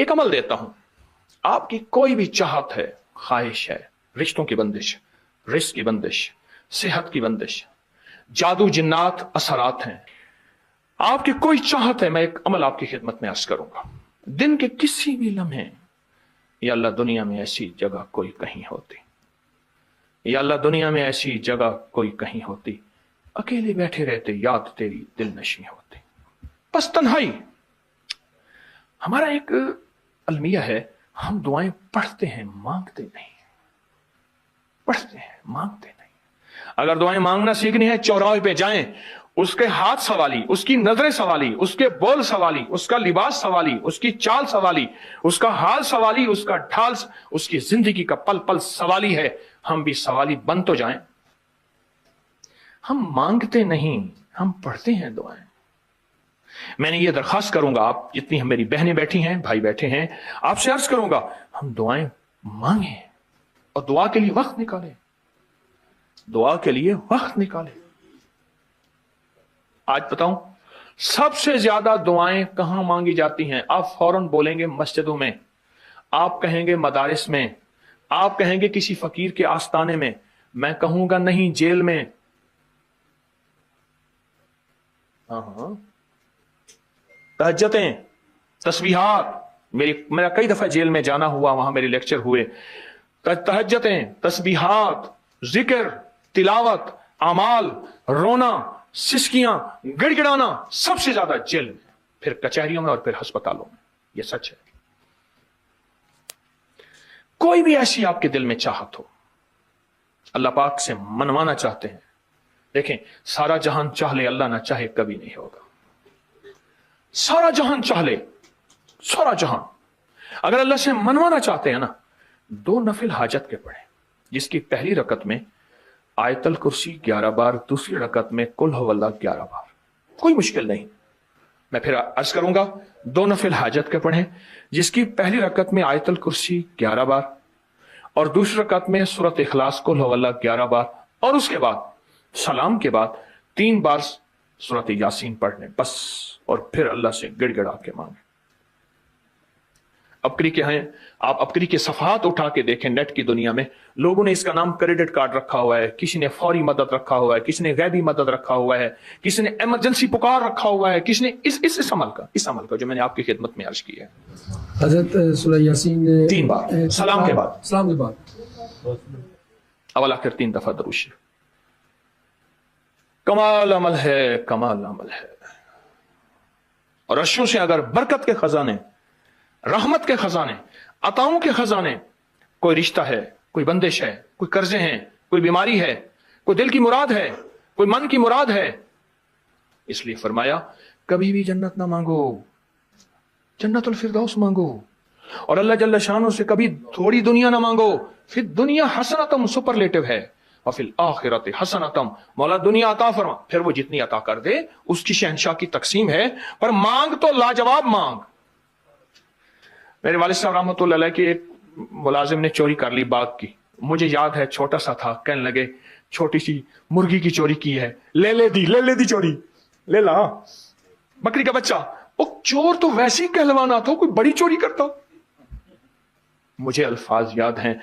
एक अमल देता हूं, आपकी कोई भी चाहत है, ख्वाहिश है, रिश्तों की बंदिश, रिस्क की बंदिश, सेहत की बंदिश, जादू जिन्नात असरात हैं, आपकी कोई चाहत है, मैं एक अमल आपकी खिदमत में अर्ज करूंगा। दिन के किसी भी लम्हे, या अल्लाह दुनिया में ऐसी जगह कोई कहीं होती, या अल्लाह दुनिया में ऐसी जगह कोई कहीं होती, अकेले बैठे रहते, याद तेरी दिल नशी होती, बस तन्हाई। हमारा एक अलमिया है, हम दुआएं पढ़ते हैं, मांगते नहीं। पढ़ते हैं, मांगते नहीं। अगर दुआएं मांगना सीखनी है, चौराहे पे जाएं, उसके हाथ सवाली, उसकी नजरें सवाली, उसके बोल सवाली, उसका लिबास सवाली, उसकी चाल सवाली, उसका हाल सवाली, उसका ढाल, उसकी जिंदगी का पल पल सवाली है। हम भी सवाली बन तो जाएं। हम मांगते नहीं, हम पढ़ते हैं दुआएं। मैंने ये दरखास्त करूंगा, आप जितनी मेरी बहनें बैठी हैं, भाई बैठे हैं, आपसे अर्ज करूंगा, हम दुआएं मांगे और दुआ के लिए वक्त निकालें, दुआ के लिए वक्त निकालें। आज बताऊं, सबसे ज्यादा दुआएं कहां मांगी जाती हैं? आप फौरन बोलेंगे मस्जिदों में, आप कहेंगे मदारिस में, आप कहेंगे किसी फकीर के आस्ताने में, मैं कहूंगा नहीं, जेल में। हाँ, तहज्जुदें, तस्बीहात, मेरा कई दफा जेल में जाना हुआ, वहां मेरे लेक्चर हुए। तहज्जुदें, तस्बीहात, जिक्र, तिलावत, अमाल, रोना, सिसकियां, गिड़गिड़ाना, सबसे ज्यादा जेल में, फिर कचहरियों में और फिर अस्पतालों में। यह सच है। कोई भी ऐसी आपके दिल में चाहत हो, अल्लाह पाक से मनवाना चाहते हैं, देखें, सारा जहान चाह ले, अल्लाह ना चाहे कभी नहीं होगा। सारा जहान चाह ले, सारा जहान, अगर अल्लाह से मनवाना चाहते हैं ना, 2 नफिल हाजत के पढ़े, जिसकी पहली रकत में आयतल कुर्सी 11 बार, दूसरी रकत में कुल हुवल्लाह 11 बार, कोई मुश्किल नहीं। मैं फिर अर्ज करूंगा, 2 नफिल हाजत के पढ़े, जिसकी पहली रकत में आयतल कुर्सी 11 बार और दूसरी रकत में सूरत इखलास कुल हुवल्लाह 11 बार, और उसके बाद सलाम के बाद 3 बार सूरत यासीन पढ़ लें बस, और फिर अल्लाह से गिड़गिड़ा के मांगे। अबकरी के हैं, आप अबकरी के सफात उठा के देखें, नेट की दुनिया में लोगों ने इसका नाम क्रेडिट कार्ड रखा हुआ है, किसी ने फौरी मदद रखा हुआ है, किसी ने गैबी मदद रखा हुआ है, किसी ने इमरजेंसी पुकार रखा हुआ है, किसी ने इस अमल का जो मैंने आपकी खिदमत में अर्ज किया है। हजरत सूरह यासीन 3 बार सलाम के बाद, अवल आखिर 3 दफा दरूद शरीफ। कमाल अमल है, कमाल अमल है। और अर्शों से अगर बरकत के खजाने, रहमत के खजाने, अताओं के खजाने, कोई रिश्ता है, कोई बंदिश है, कोई कर्जे हैं, कोई बीमारी है, कोई दिल की मुराद है, कोई मन की मुराद है, इसलिए फरमाया कभी भी जन्नत ना मांगो, जन्नतुल फिरदौस मांगो। और अल्लाह जल्ल शानो से कभी थोड़ी दुनिया ना मांगो, फिर दुनिया हसनतम सुपरलेटिव है, और फिर आखिरत हसनतम, मौला दुनिया अता फरमा, फिर वो जितनी अता कर दे उसकी शहनशाह की तकसीम है, पर मांग तो लाजवाब मांग। मेरे वालिद साहब रहमतुल्लाह अलैह के एक मुलाजिम ने चोरी कर ली बाग की, मुझे याद है, छोटा सा था, कहने लगे छोटी सी मुर्गी की चोरी की है, ले ले दी चोरी, ले ला बकरी का बच्चा। वो चोर तो वैसे ही कहलवाना था, कोई बड़ी चोरी करता। मुझे अल्फाज याद हैं।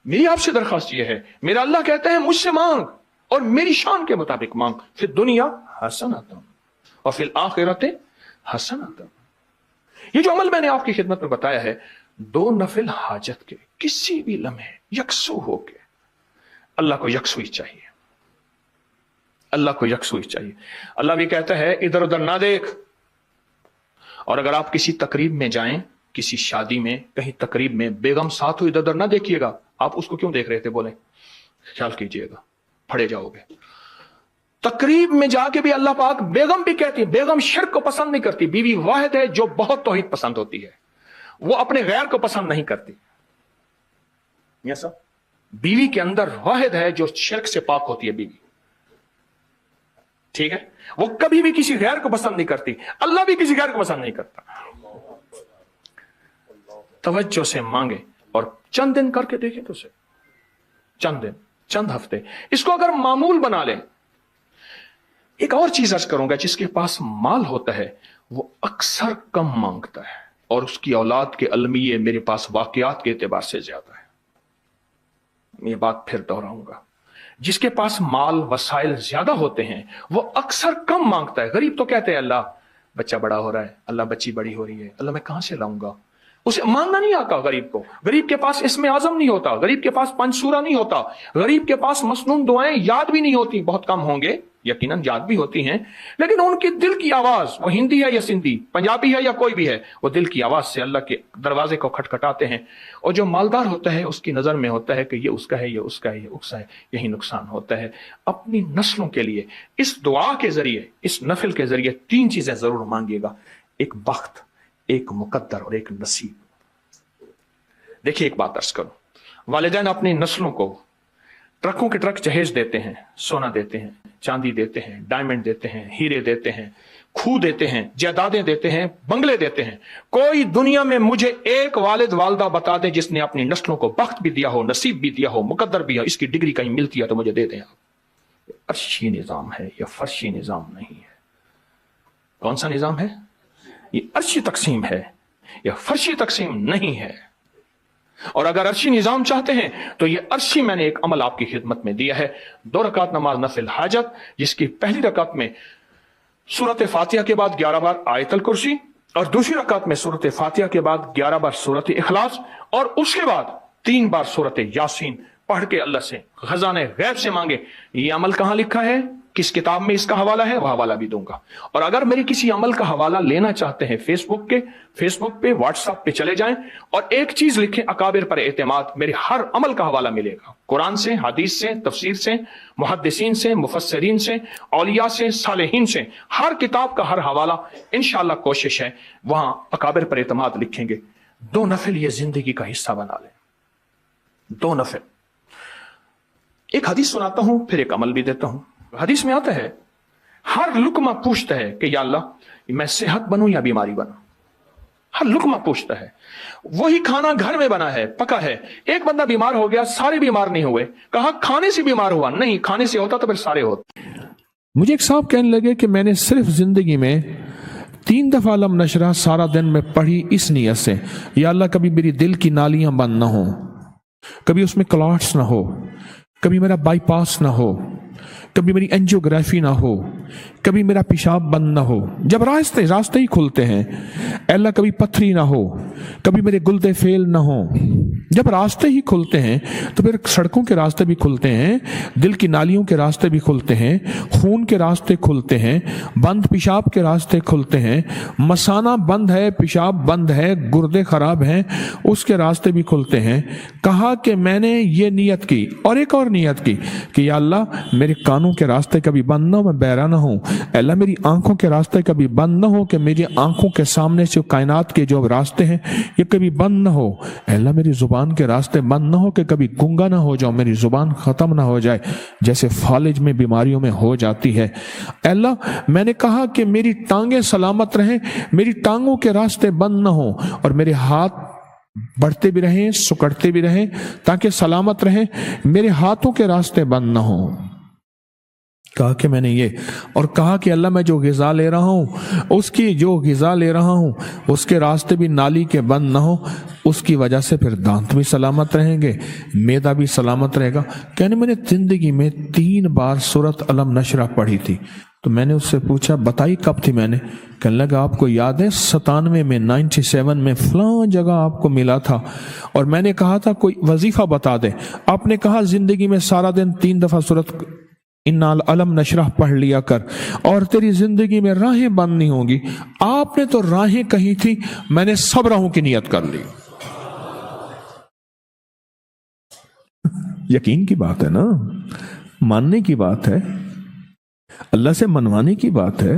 मेरी आपसे दरखास्त यह है, मेरा अल्लाह कहते हैं मुझसे मांग और मेरी शान के मुताबिक मांग, फिर दुनिया हसनतम और फिर आखिरत हसनतम। ये जो अमल मैंने आपकी खिदमत में बताया है, 2 नफिल हाजत के किसी भी लम्हे यकसू होके, अल्लाह को यकसुई चाहिए, अल्लाह को यकसुई चाहिए। अल्लाह भी कहता है इधर उधर ना देख। और अगर आप किसी तकरीब में जाएं, किसी शादी में, कहीं तकरीब में, बेगम साथ हो, इधर उधर ना देखिएगा। आप उसको क्यों देख रहे थे, बोले, ख्याल कीजिएगा, फड़े जाओगे। तकरीब में जाके भी अल्लाह पाक, बेगम भी कहती है, बेगम शिर्क को पसंद नहीं करती, बीवी वाहिद है जो बहुत तौहीद पसंद होती है, वो अपने गैर को पसंद नहीं करती। ऐसा बीवी के अंदर वाहिद है जो शिर्क से पाक होती है बीवी, ठीक है, वो कभी भी किसी गैर को पसंद नहीं करती, अल्लाह भी किसी गैर को पसंद नहीं करता। तवज्जो से मांगे और चंद दिन करके देखें तो उसे, चंद दिन, चंद हफ्ते, इसको अगर मामूल बना लें। एक और चीज अर्ज करूंगा, जिसके पास माल होता है वो अक्सर कम मांगता है, और उसकी औलाद के अलमिये मेरे पास वाकयात के एतबार से ज्यादा है। ये बात फिर दोहराऊंगा, जिसके पास माल वसाइल ज्यादा होते हैं वो अक्सर कम मांगता है। गरीब तो कहते हैं अल्लाह बच्चा बड़ा हो रहा है, अल्लाह बच्ची बड़ी हो रही है, अल्लाह मैं कहां से लाऊंगा। उसे मांगना नहीं आता गरीब को। गरीब के पास इसमें आजम नहीं होता, गरीब के पास पंचसूरा नहीं होता, गरीब के पास मसनून दुआएं याद भी नहीं होती। बहुत कम होंगे, यकीनन याद भी होती हैं, लेकिन उनकी दिल की आवाज, वो हिंदी है या सिंधी, पंजाबी है या कोई भी है, वो दिल की आवाज से अल्लाह के दरवाजे को खटखटाते हैं। और जो मालदार होता है उसकी नजर में होता है कि ये उसका है, ये उसका है, ये उसका है। यही नुकसान होता है। अपनी नस्लों के लिए इस दुआ के जरिए, इस नफिल के जरिए 3 चीजें जरूर मांगिएगा, एक बख्त, एक मुकद्दर और एक नसीब। देखिए एक बात अर्ज करूं, वालिदैन अपनी नस्लों को ट्रकों के ट्रक जहेज देते हैं, सोना देते हैं, चांदी देते हैं, डायमंड देते हैं, हीरे देते हैं, खूह देते हैं, जायदादें देते हैं, बंगले देते हैं। कोई दुनिया में मुझे एक वालिद वालदा बता दे जिसने अपनी नस्लों को बख्त भी दिया हो, नसीब भी दिया हो, मुकद्दर भी हो, इसकी डिग्री कहीं मिलती है तो मुझे दे दें आप। अर्शी निजाम है, यह फर्शी निजाम नहीं है। कौन सा निजाम है? ये अर्शी तकसीम है, यह फर्शी तकसीम नहीं है। और अगर अर्शी निजाम चाहते हैं तो ये अर्शी मैंने एक अमल आपकी खिदमत में दिया है। 2 रकात नमाज नफिल हाजत, जिसकी पहली रकात में सूरत फातिहा के बाद 11 बार आयतल कुर्सी, और दूसरी रकात में सूरत फातिहा के बाद 11 बार सूरत इखलास, और उसके बाद 3 बार सूरत यासीन पढ़ के अल्लाह से खजाने गैब से मांगे। ये अमल कहां लिखा है, किस किताब में इसका हवाला है, वह हवाला भी दूंगा। और अगर मेरे किसी अमल का हवाला लेना चाहते हैं, फेसबुक पे, व्हाट्सएप पे चले जाएं और एक चीज लिखें, अकाबिर पर एतमाद। मेरे हर अमल का हवाला मिलेगा, कुरान से, हदीस से, तफसीर से, मुहद्दिसीन से, मुफस्सिरीन से, औलिया से, सालेहीन से, हर किताब का हर हवाला इंशाअल्लाह कोशिश है वहां अकाबिर पर एतमाद लिखेंगे। 2 नफिल ये जिंदगी का हिस्सा बना लें, 2 नफिल। एक हदीस सुनाता हूं, फिर एक अमल भी देता हूं। हदीस में आता है, हर लुकमा पूछता है कि या अल्लाह मैं सेहत बनूं या बीमारी बनूं। हर लुकमा पूछता है। वही खाना घर में बना है, पका है, एक बंदा बीमार हो गया, सारे बीमार नहीं हुए। कहा खाने से बीमार हुआ, नहीं, खाने से होता तो फिर सारे होते। मुझे एक साहब कहने लगे कि मैंने सिर्फ जिंदगी में 3 दफा अलम नशरा सारा दिन में पढ़ी इस नियत से, या अल्लाह कभी मेरी दिल की नालियां बंद ना हो, कभी उसमें क्लॉट्स ना हो, कभी मेरा बाईपास ना हो, कभी मेरी एंजियोग्राफी ना हो, कभी मेरा पेशाब बंद ना हो। जब रास्ते ही खुलते हैं, अल्लाह कभी पथरी ना हो, कभी मेरे गुल्दे फेल ना हो। जब रास्ते ही खुलते हैं तो फिर सड़कों के रास्ते भी खुलते हैं, दिल की नालियों के रास्ते भी खुलते हैं, खून के रास्ते खुलते हैं, बंद पेशाब के रास्ते खुलते हैं, मसाना बंद है, पेशाब बंद है, गुर्दे खराब हैं, उसके रास्ते भी खुलते हैं। कहा कि मैंने ये नियत की और एक और नियत की कि या अल्लाह मेरे कानों के रास्ते कभी बंद ना हो, मैं बहरा ना हूं। अल्लाह मेरी आंखों के रास्ते कभी बंद ना हो कि मेरी आंखों के सामने से कायनात के जो रास्ते हैं ये कभी बंद ना हो। अल्लाह मेरी जुबान के रास्ते बंद ना हो कि कभी गूंगा ना हो जाऊं, मेरी जुबान खत्म ना हो जाए जैसे फालिज में बीमारियों में हो जाती है। अल्लाह मैंने कहा कि मेरी टांगें सलामत रहें, मेरी टांगों के रास्ते बंद ना हो, और मेरे हाथ बढ़ते भी रहें, सुकड़ते भी रहें ताकि सलामत रहें, मेरे हाथों के रास्ते बंद ना हो। कहा कि मैंने ये, और कहा कि अल्लाह मैं जो ग़िज़ा ले रहा हूँ, उसकी जो ग़िज़ा ले रहा हूँ उसके रास्ते भी नाली के बंद ना हो, उसकी वजह से फिर दांत भी सलामत रहेंगे, मैदा भी सलामत रहेगा। कहने मैंने ज़िंदगी में 3 बार सूरत अलम नशरा पढ़ी थी। तो मैंने उससे पूछा बताई कब थी? मैंने कहने लगा आपको याद है 97 में 97 में फलां जगह आपको मिला था, और मैंने कहा था कोई वजीफा बता दे। आपने कहा जिंदगी में सारा दिन 3 दफा सूरत इन्ना अलम नशरह पढ़ लिया कर और तेरी जिंदगी में राहें बंद नहीं होंगी। आपने तो राहें कही थी, मैंने सब राहों की नियत कर ली। यकीन की बात है ना, मानने की बात है, अल्लाह से मनवाने की बात है।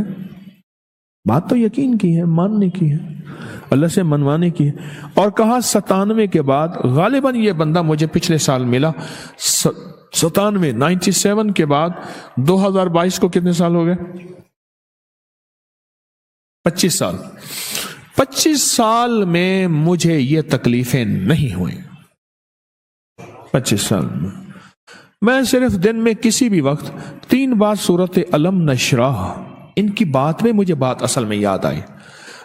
बात तो यकीन की है, मानने की है, अल्लाह से मनवाने की है। और कहा 97 के बाद गालिबन ये बंदा मुझे पिछले साल मिला, 97 के बाद 2022 को कितने साल हो गए? 25 साल। 25 साल में मुझे ये तकलीफें नहीं हुई। 25 साल में मैं सिर्फ दिन में किसी भी वक्त 3 बार सूरत अलम नशराह, इनकी बात में मुझे बात असल में याद आई।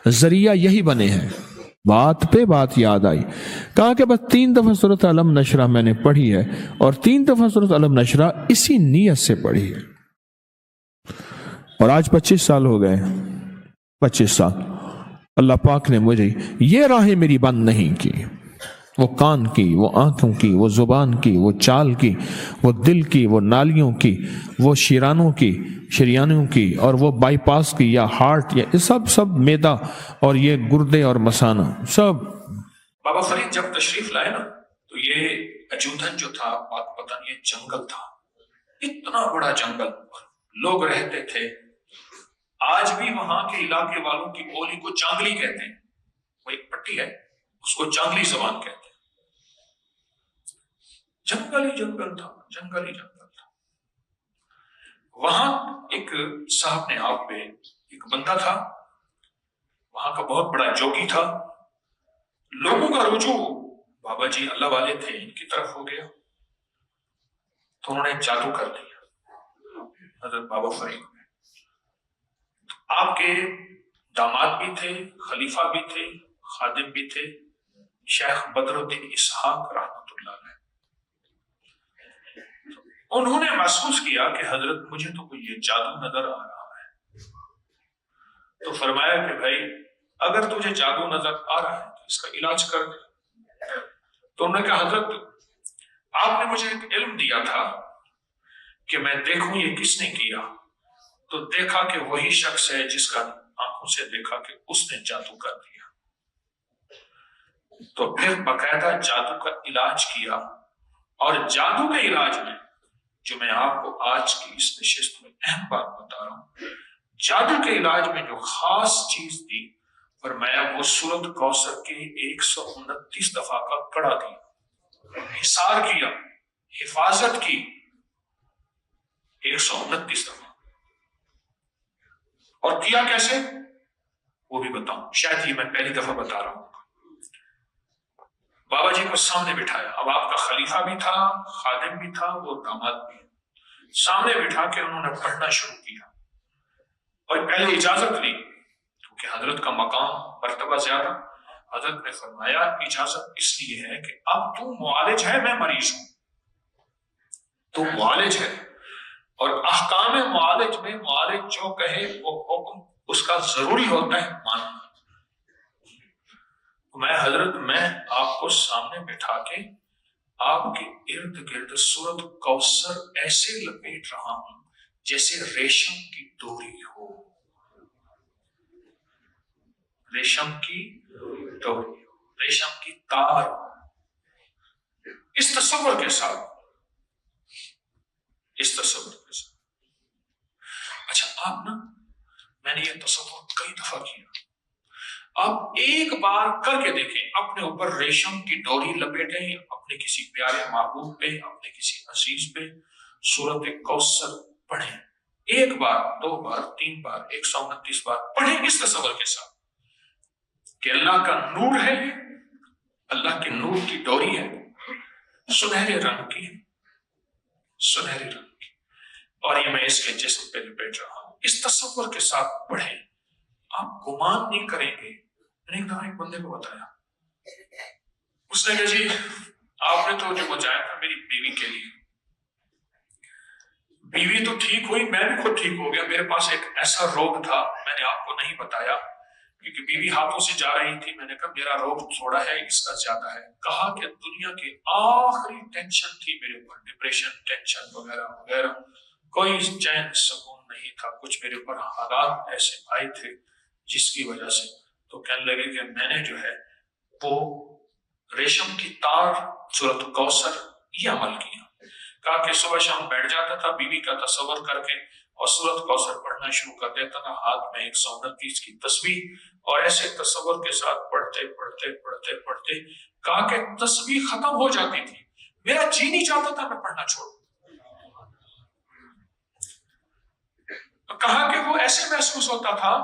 जरिया यही बने हैं, بات پہ بات یاد آئی. کہا کہ بس 3 دفعہ سورۃ علم نشرہ میں نے پڑھی ہے اور 3 دفعہ سورۃ علم نشرہ اسی نیت سے پڑھی ہے. اور آج 25 سال ہو گئے. 25 سال اللہ پاک نے مجھے یہ راہیں میری بند نہیں کی. وہ کان کی، وہ آنکھوں کی، وہ زبان کی، وہ چال کی، وہ دل کی، وہ نالیوں کی، وہ شریانوں کی، اور وہ بائی پاس کی یا ہارٹ، یا سب میدا اور یہ گردے اور مثانہ سب. بابا فرید جب تشریف لائے نا تو یہ اجودھن جو تھا پاک پتن، یہ جنگل تھا، اتنا بڑا جنگل، لوگ رہتے تھے. آج بھی وہاں کے علاقے والوں کی بولی کو جانگلی کہتے ہیں. وہ ایک پٹی ہے، اس کو جانگلی زبان کہتے ہیں. جنگل ہی جنگل تھا، جنگل ہی جنگل تھا. وہاں ایک صاحب نے آپ پہ ایک بندہ تھا، وہاں کا بہت بڑا جوگی تھا. لوگوں کا رجوع بابا جی اللہ والے تھے ان کی طرف ہو گیا، تو انہوں نے جادو کر دیا حضرت بابا فرید میں. آپ کے داماد بھی تھے، خلیفہ بھی تھے، خادم بھی تھے، شیخ بدر الدین اسحاق رحمۃ اللہ علیہ. انہوں نے محسوس کیا کہ حضرت مجھے تو کوئی یہ جادو نظر آ رہا ہے. تو فرمایا کہ بھائی اگر تجھے جادو نظر آ رہا ہے تو اس کا علاج کر دے. تو انہوں نے کہا حضرت آپ نے مجھے ایک علم دیا تھا کہ میں دیکھوں یہ کس نے کیا. تو دیکھا کہ وہی شخص ہے جس کا آنکھوں سے دیکھا کہ اس نے جادو کر دیا. تو پھر باقاعدہ جادو کا علاج کیا. اور جادو کے علاج میں جو میں آپ کو آج کی اس نشست میں اہم بات بتا رہا ہوں، جادو کے علاج میں جو خاص چیز دی، فرمایا وہ سورۃ کوثر کے 129 دفعہ کا کڑا دیا، حصار کیا، حفاظت کی 129 دفعہ. اور کیا کیسے وہ بھی بتاؤں، شاید یہ میں پہلی دفعہ بتا رہا ہوں. بابا جی کو سامنے بٹھایا، اب آپ کا خلیفہ بھی تھا، خادم بھی تھا، وہ داماد بھی. سامنے بٹھا کے انہوں نے پڑھنا شروع کیا. اور پہلے اجازت لی کیونکہ حضرت کا مقام مرتبہ زیادہ. حضرت نے فرمایا اجازت اس لیے ہے کہ اب تو معالج ہے، میں مریض ہوں. تو معالج ہے اور احکام معالج میں معالج جو کہے وہ حکم اس کا ضروری ہوتا ہے ماننا. میں آپ کو سامنے بٹھا کے آپ کے ارد گرد سورۃ کوثر ایسے لپیٹ رہا ہوں جیسے ریشم کی ڈوری ہو، ریشم کی ڈوری ہو، ریشم کی تار ہو. اس تصور کے ساتھ اچھا آپ نا، میں نے یہ تصور کئی دفعہ کیا. آپ ایک بار کر کے دیکھیں، اپنے اوپر ریشم کی ڈوری لپیٹیں، اپنے کسی پیارے محبوب پہ، اپنے کسی عزیز پہ سورۃ کوثر پڑھیں. ایک بار، 2 بار، 3 بار، 129 بار پڑھیں اس تصور کے ساتھ کہ اللہ کا نور ہے، اللہ کے نور کی ڈوری ہے، سنہرے رنگ کی، سنہرے رنگ کی، اور یہ میں اس کے جسم پہ لپیٹ رہا ہوں. اس تصور کے ساتھ پڑھیں، آپ گمان نہیں کریں گے. میں نے ایک بندے کو بتایا، اس نے کہا جی آپ نے تو جو بچایا تھا میری بیوی کے لیے، بیوی تو ٹھیک ہوئی، میں بھی خود ٹھیک ہو گیا. میرے پاس ایک ایسا روگ تھا، میں نے آپ کو نہیں بتایا کیونکہ بیوی ہاتھوں سے جا رہی تھی. میں نے کہا میرا روگ تھوڑا ہے، اس کا زیادہ ہے. کہا کہ دنیا کی آخری ٹینشن تھی میرے اوپر، ڈپریشن، ٹینشن وغیرہ وغیرہ، کوئی چین سکون نہیں تھا. کچھ میرے اوپر حالات ایسے آئے تھے جس کی وجہ سے. تو کہنے لگے کہ میں نے جو ہے وہ ریشم کی تار، سورۃ کوثر، یہ عمل کیا. کہا کہ صبح شام بیٹھ جاتا تھا بیوی کا تصور کر کے اور سورۃ کوثر پڑھنا شروع کر دیتا تھا، ہاتھ میں 129 کی تسبیح، اور ایسے تصور کے ساتھ پڑھتے پڑھتے پڑھتے پڑھتے کہا کہ تسبیح ختم ہو جاتی تھی، میرا جی نہیں چاہتا تھا میں پڑھنا چھوڑوں. کہا کہ وہ ایسے محسوس ہوتا تھا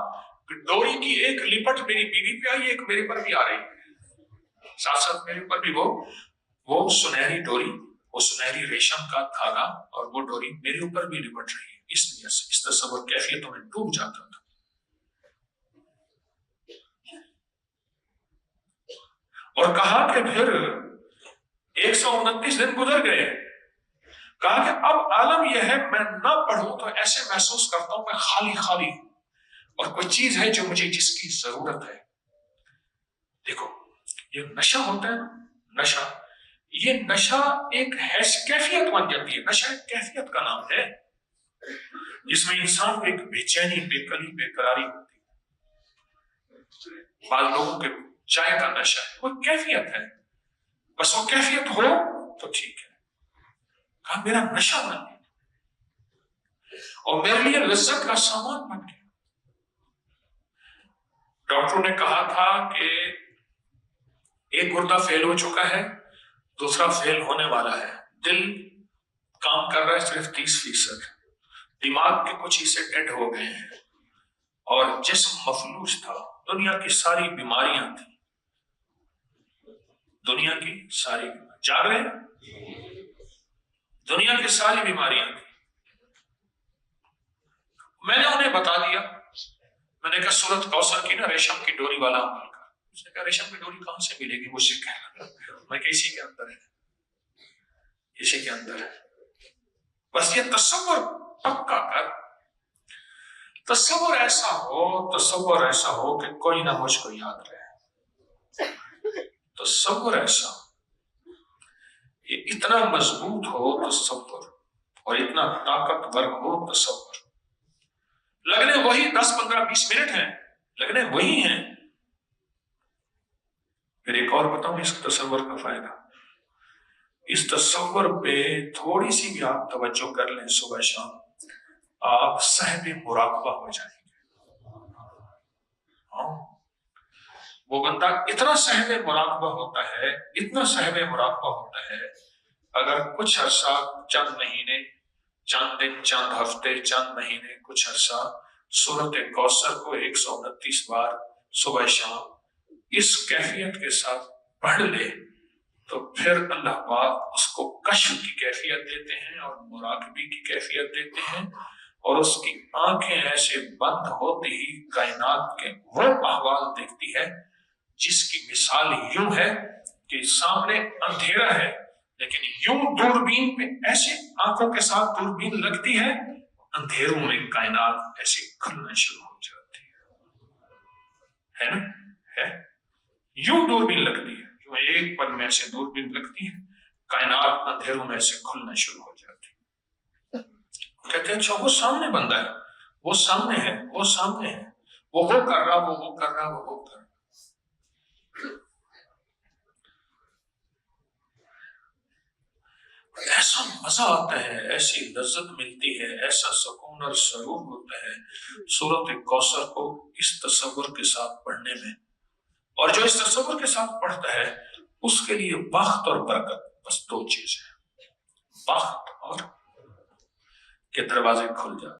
کہ ڈوری کی ایک لپٹ میری بیوی پہ آئی، ایک میرے پر بھی آ رہی، ساتھ ساتھ میرے پر بھی وہ سنہری ڈوری، وہ سنہری ریشم کا دھاگا اور وہ ڈوری میرے اوپر بھی لپٹ رہی ہے. اس لیے اس تصور کیفیتوں میں ڈوب جاتا تھا. اور کہا کہ پھر 129 دن گزر گئے. کہا کہ اب عالم یہ ہے میں نہ پڑھوں تو ایسے محسوس کرتا ہوں میں خالی خالی ہوں اور کوئی چیز ہے جو مجھے جس کی ضرورت ہے. دیکھو یہ نشہ ہوتا ہے نا، نشہ، یہ نشہ ایک کیفیت بن جاتی ہے. نشہ ایک کیفیت کا نام ہے جس میں انسان کو ایک بے چینی، بے قلی، بے قراری ہوتی ہے. بعض لوگوں کے چائے کا نشہ ہے، وہ کیفیت ہے، بس وہ کیفیت ہو تو ٹھیک ہے. کہا میرا نشہ بن گیا اور میرے لیے لذت کا سامان بن گیا. ڈاکٹروں نے کہا تھا کہ ایک گردہ فیل ہو چکا ہے، دوسرا فیل ہونے والا ہے. دل کام کر رہا ہے صرف 30%، دماغ کے کچھ حصے ڈیڈ ہو گئے ہیں اور جسم مفلوج تھا. دنیا کی ساری بیماریاں تھیں، دنیا کی ساری بیماریاں، جاگ رہے ہیں؟ دنیا کی ساری بیماریاں تھیں. میں نے انہیں بتا دیا. میں نے کہا سورت کوثر کی نا ریشم کی ڈوری والا عمل کا. اس نے کہا ریشم کی ڈوری کہاں سے ملے گی؟ مجھ سے کہنا. میں کہ اسی کے اندر ہے، اسی کے اندر ہے. بس یہ تصور پکا کر، تصور ایسا ہو کہ کوئی نہ مجھ کو یاد رہے. تصور ایسا، یہ اتنا مضبوط ہو تصور اور اتنا طاقتور ہو تصور. لگنے وہی 10 15 20 منٹ ہیں، لگنے وہی ہیں. پھر ایک اور بتاؤں اس تصور کا فائدہ. اس تصور پہ تھوڑی سی بھی آپ توجہ کر لیں صبح شام، آپ صاحب مراقبہ ہو جائیں گے. ہاں، وہ بندہ اتنا صاحب مراقبہ ہوتا ہے، اتنا صاحب مراقبہ ہوتا ہے، اگر کچھ عرصہ، چند مہینے، چند دن، چند ہفتے، چند مہینے، کچھ عرصہ سورت کوثر کو 129 بار صبح شام اس کیفیت کے ساتھ پڑھ لے تو پھر اللہ پاک اس کو کشف کی کیفیت دیتے ہیں اور مراقبے کی کیفیت دیتے ہیں، اور اس کی آنکھیں ایسے بند ہوتے ہی کائنات کے وہ احوال دیکھتی ہے جس کی مثال یوں ہے کہ سامنے اندھیرا ہے لیکن یوں دوربین پہ ایسے آنکھوں کے ساتھ دوربین لگتی ہے، اندھیروں میں کائنات ایسے کھلنا شروع ہو جاتی ہے نا؟ ہے یوں دوربین لگتی ہے، یوں ایک پل میں ایسے دوربین لگتی ہے، کائنات اندھیروں میں ایسے کھلنا شروع ہو جاتی ہے. کہتے ہیں اچھا وہ سامنے بندہ ہے، وہ سامنے ہے، وہ سامنے ہے، وہ کر رہا، وہ کر رہا، وہ کر رہا. ایسا مزہ آتا ہے، ایسی لذت ملتی ہے، ایسا سکون اور سرور ہوتا ہے سورت کوثر کو اس تصور کے ساتھ پڑھنے میں. اور جو اس تصور کے ساتھ پڑھتا ہے اس کے لیے بخت اور برکت بس 2 چیزیں، بخت اور کہ دروازے کھل جاتے.